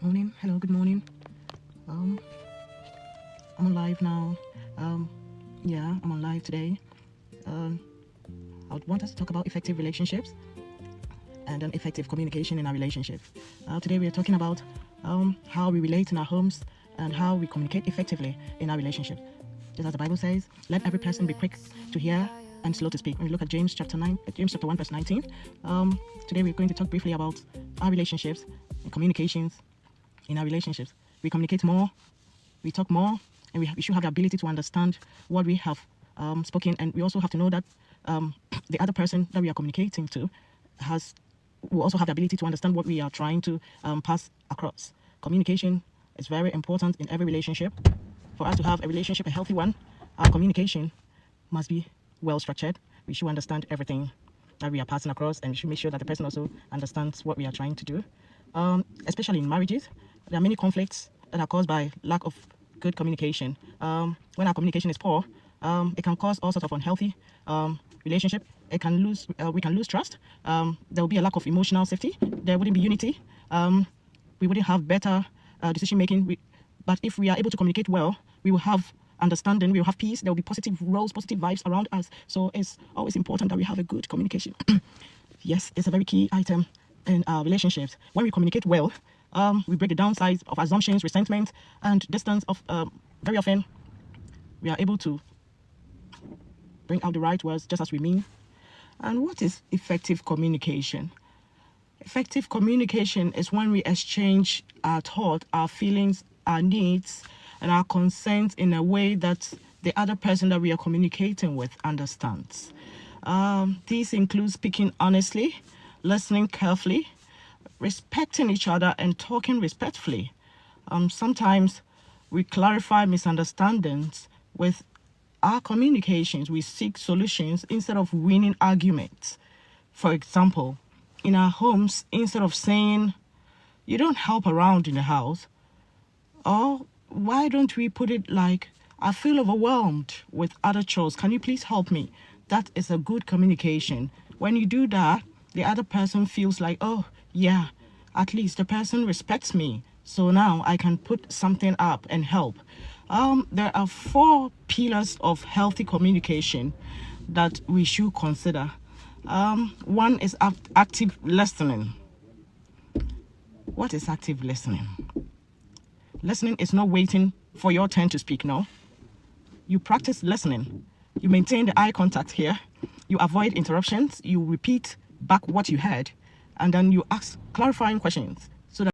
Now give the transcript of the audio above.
Morning. Hello, good morning. I'm on live now. I'm on live today. I would want us to talk about effective relationships and effective communication in our relationship. Today we are talking about how we relate in our homes and how we communicate effectively in our relationship. Just as the Bible says, let every person be quick to hear and slow to speak. When we look at James chapter 1 verse 19, today we're going to talk briefly about our relationships and communications in our relationships. We communicate more, we talk more, and we should have the ability to understand what we have spoken. And we also have to know that the other person that we are communicating to will also have the ability to understand what we are trying to pass across. Communication is very important in every relationship. For us to have a relationship, a healthy one, our communication must be well structured. We should understand everything that we are passing across, and we should make sure that the person also understands what we are trying to do. Especially in marriages, there are many conflicts that are caused by lack of good communication. When our communication is poor, it can cause all sorts of unhealthy relationship. We can lose trust. There will be a lack of emotional safety. There wouldn't be unity. We wouldn't have better decision making. But if we are able to communicate well, we will have understanding, we will have peace, there will be positive roles, positive vibes around us. So it's always important that we have a good communication. Yes, it's a very key item in our relationships. When we communicate well, we break the downsides of assumptions, resentment, and distance. Very often, we are able to bring out the right words just as we mean. And what is effective communication? Effective communication is when we exchange our thoughts, our feelings, our needs, and our concerns in a way that the other person that we are communicating with understands. These include speaking honestly, listening carefully, respecting each other, and talking respectfully. Sometimes we clarify misunderstandings with our communications. We seek solutions instead of winning arguments. For example, in our homes, instead of saying, "You don't help around in the house," or why don't we put it like, "I feel overwhelmed with other chores. Can you please help me?" That is a good communication. When you do that, the other person feels like, "Oh, yeah, at least the person respects me. So now I can put something up and help." There are 4 pillars of healthy communication that we should consider. One is active listening. What is active listening? Listening is not waiting for your turn to speak, no. You practice listening. You maintain the eye contact here. You avoid interruptions. You repeat back what you heard. And then you ask clarifying questions.